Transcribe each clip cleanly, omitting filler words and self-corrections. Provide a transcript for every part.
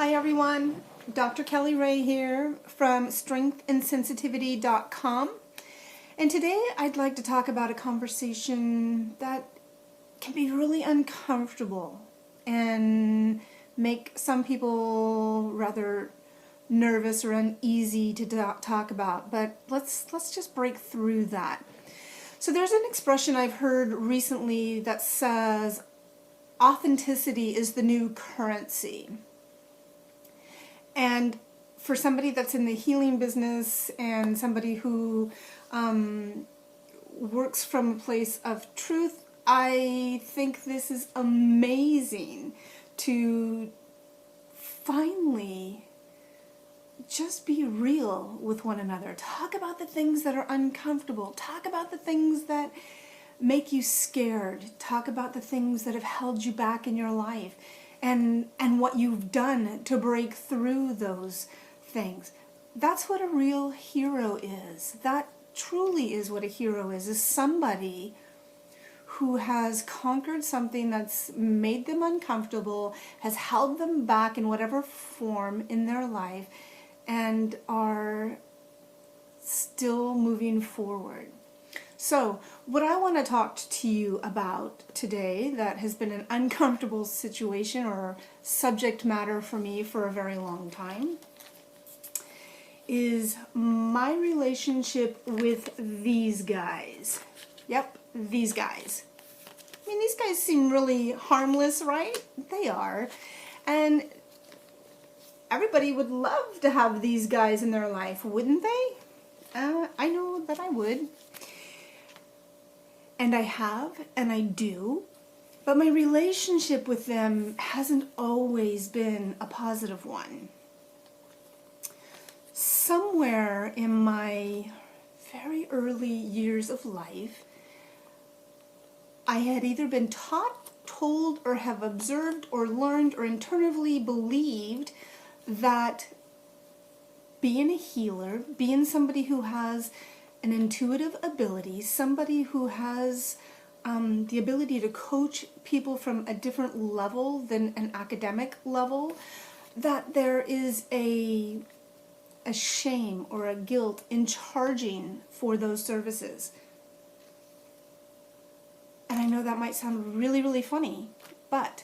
Hi everyone, Dr. Kelly Ray here from strengthandsensitivity.com, and today I'd like to talk about a conversation that can be really uncomfortable and make some people rather nervous or uneasy to talk about, but let's just break through that. So there's an expression I've heard recently that says authenticity is the new currency. And for somebody that's in the healing business and somebody who works from a place of truth, I think this is amazing to finally just be real with one another. Talk about the things that are uncomfortable. Talk about the things that make you scared. Talk about the things that have held you back in your life. And what you've done to break through those things. That's what a real hero is. That truly is what a hero is somebody who has conquered something that's made them uncomfortable, has held them back in whatever form in their life, and are still moving forward. So, what I want to talk to you about today that has been an uncomfortable situation or subject matter for me for a very long time is my relationship with these guys. Yep, these guys. I mean, these guys seem really harmless, right? They are. And everybody would love to have these guys in their life, wouldn't they? I know that I would. And I have, and I do, but my relationship with them hasn't always been a positive one. Somewhere in my very early years of life, I had either been taught, told, or have observed, or learned, or internally believed that being a healer, being somebody who has an intuitive ability, somebody who has the ability to coach people from a different level than an academic level, that there is a shame or a guilt in charging for those services. And I know that might sound really, really funny, but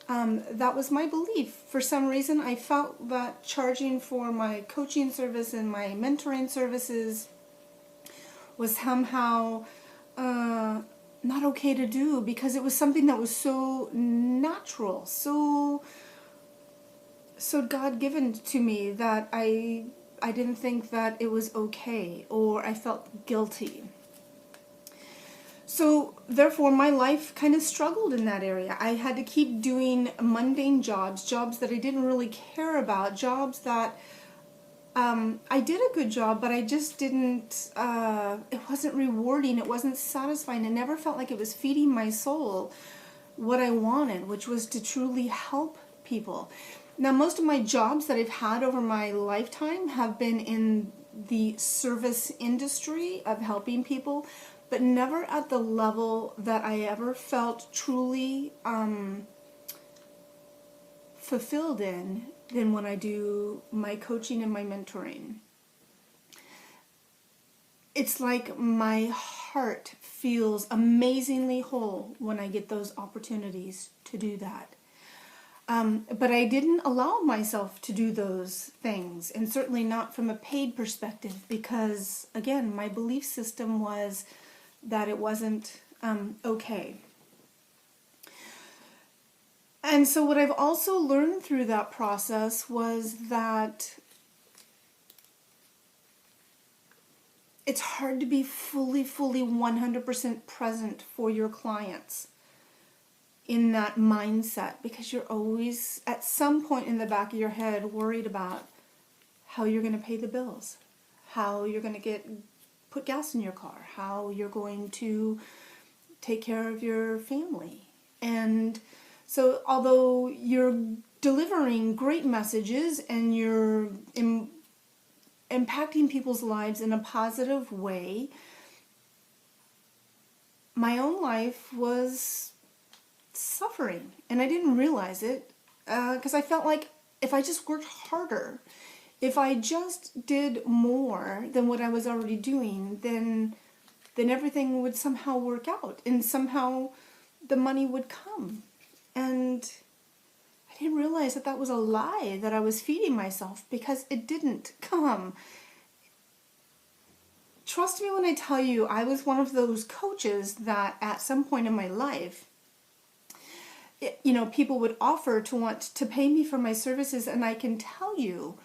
that was my belief. For some reason, I felt that charging for my coaching service and my mentoring services was somehow not okay to do because it was something that was so natural, so God-given to me that I didn't think that it was okay, or I felt guilty. So therefore my life kind of struggled in that area. I had to keep doing mundane jobs that I didn't really care about, jobs that I did a good job, but I just didn't, it wasn't rewarding, it wasn't satisfying, it never felt like it was feeding my soul what I wanted, which was to truly help people. Now, most of my jobs that I've had over my lifetime have been in the service industry of helping people, but never at the level that I ever felt truly fulfilled in than when I do my coaching and my mentoring. It's like my heart feels amazingly whole when I get those opportunities to do that. But I didn't allow myself to do those things, and certainly not from a paid perspective, because, again, my belief system was that it wasn't okay. And so what I've also learned through that process was that it's hard to be fully 100% present for your clients in that mindset, because you're always, at some point in the back of your head, worried about how you're going to pay the bills, how you're going to put gas in your car, how you're going to take care of your family. And so although you're delivering great messages and you're impacting people's lives in a positive way, my own life was suffering, and I didn't realize it because I felt like if I just worked harder, if I just did more than what I was already doing, then everything would somehow work out and somehow the money would come. And I didn't realize that that was a lie that I was feeding myself, because it didn't come. Trust me when I tell you, I was one of those coaches that at some point in my life, people would offer to want to pay me for my services, and I can tell you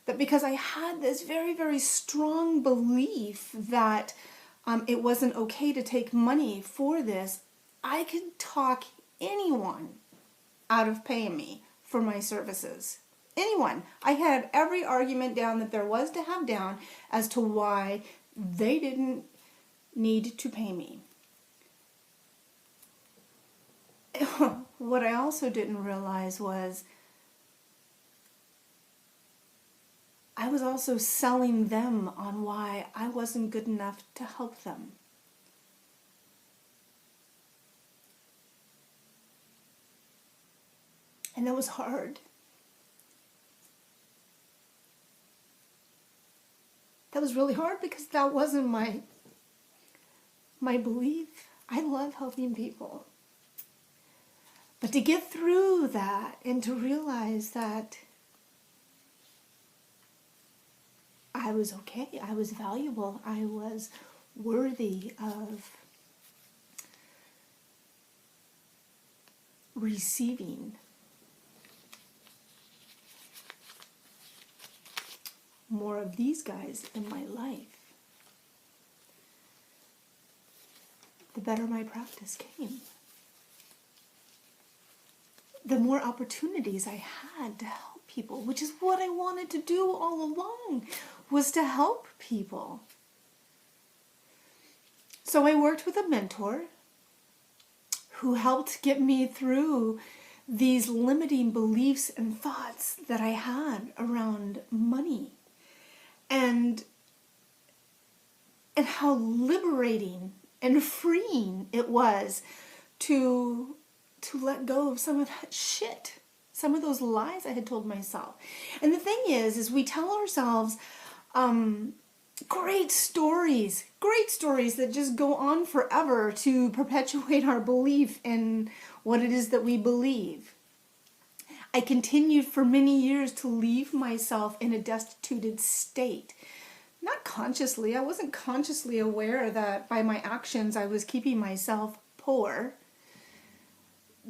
that because I had this very, very strong belief that it wasn't okay to take money for this, I could talk anyone out of paying me for my services. Anyone. I had every argument down that there was to have down as to why they didn't need to pay me. What I also didn't realize was I was also selling them on why I wasn't good enough to help them. And that was hard. That was really hard because that wasn't my belief. I love helping people. But to get through that and to realize that I was okay, I was valuable, I was worthy of receiving more of these guys in my life, the better my practice came. The more opportunities I had to help people, which is what I wanted to do all along, was to help people. So I worked with a mentor who helped get me through these limiting beliefs and thoughts that I had around money. And how liberating and freeing it was to let go of some of that shit, some of those lies I had told myself. And the thing is we tell ourselves great stories that just go on forever to perpetuate our belief in what it is that we believe. I continued for many years to leave myself in a destituted state. Not consciously. I wasn't consciously aware that by my actions I was keeping myself poor,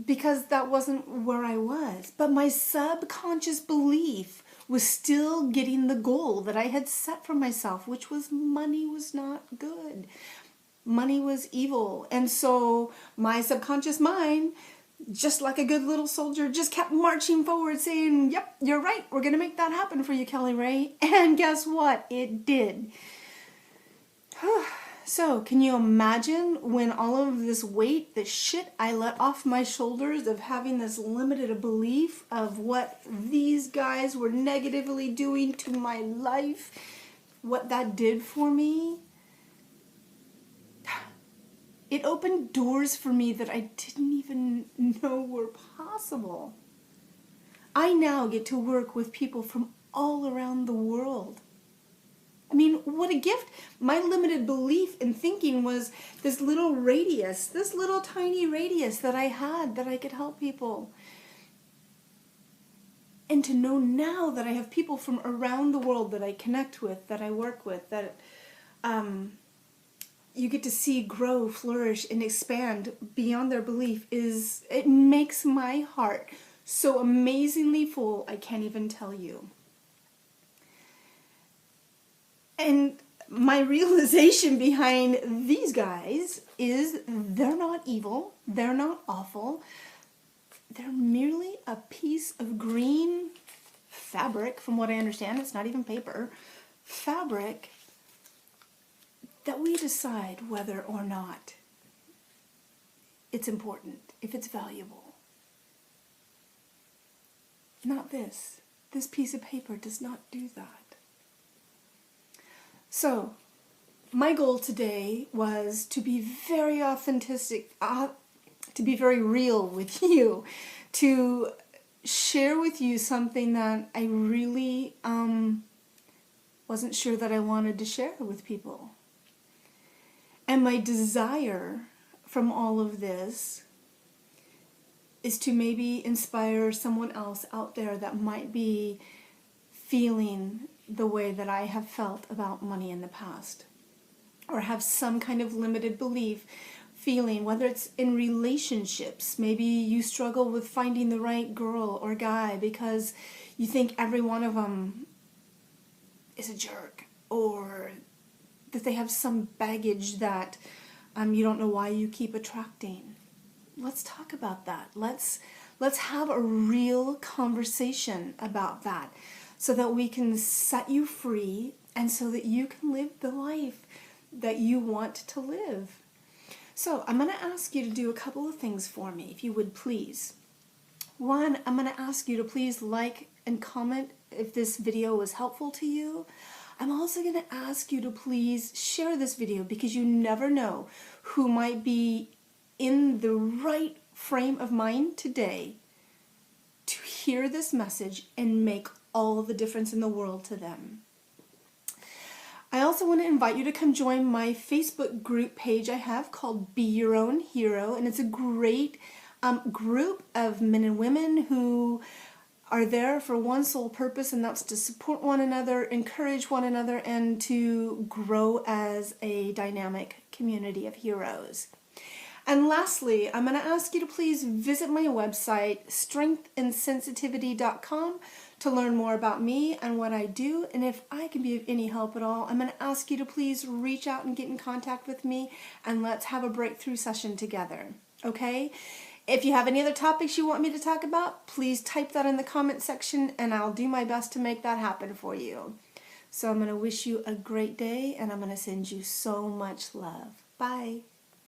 because that wasn't where I was. But my subconscious belief was still getting the goal that I had set for myself, which was money was not good. Money was evil. And so my subconscious mind, just like a good little soldier, just kept marching forward saying, yep, you're right, we're going to make that happen for you, Kelly Ray. And guess what? It did. So, can you imagine when all of this weight, this shit I let off my shoulders of having this limited belief of what these guys were negatively doing to my life, what that did for me? It opened doors for me that I didn't even know were possible. I now get to work with people from all around the world. I mean, what a gift. My limited belief in thinking was this little radius, this little tiny radius that I had, that I could help people. And to know now that I have people from around the world that I connect with, that I work with, that you get to see grow, flourish, and expand beyond their belief, it makes my heart so amazingly full, I can't even tell you. And my realization behind these guys is they're not evil, they're not awful, they're merely a piece of green fabric, from what I understand, it's not even paper, fabric that we decide whether or not it's important, if it's valuable. Not this. This piece of paper does not do that. So, my goal today was to be very authentic, to be very real with you, to share with you something that I really wasn't sure that I wanted to share with people. And my desire from all of this is to maybe inspire someone else out there that might be feeling the way that I have felt about money in the past, or have some kind of limited belief feeling, whether it's in relationships. Maybe you struggle with finding the right girl or guy because you think every one of them is a jerk, or that they have some baggage that you don't know why you keep attracting. Let's talk about that. Let's have a real conversation about that, so that we can set you free and so that you can live the life that you want to live. So I'm going to ask you to do a couple of things for me, if you would please. One, I'm going to ask you to please like and comment if this video was helpful to you. I'm also going to ask you to please share this video, because you never know who might be in the right frame of mind today to hear this message and make all the difference in the world to them. I also want to invite you to come join my Facebook group page I have called Be Your Own Hero, and it's a great group of men and women who are there for one sole purpose, and that's to support one another, encourage one another, and to grow as a dynamic community of heroes. And lastly, I'm going to ask you to please visit my website, strengthandsensitivity.com, to learn more about me and what I do. And if I can be of any help at all, I'm going to ask you to please reach out and get in contact with me, and let's have a breakthrough session together. Okay? If you have any other topics you want me to talk about, please type that in the comment section, and I'll do my best to make that happen for you. So I'm going to wish you a great day, and I'm going to send you so much love. Bye.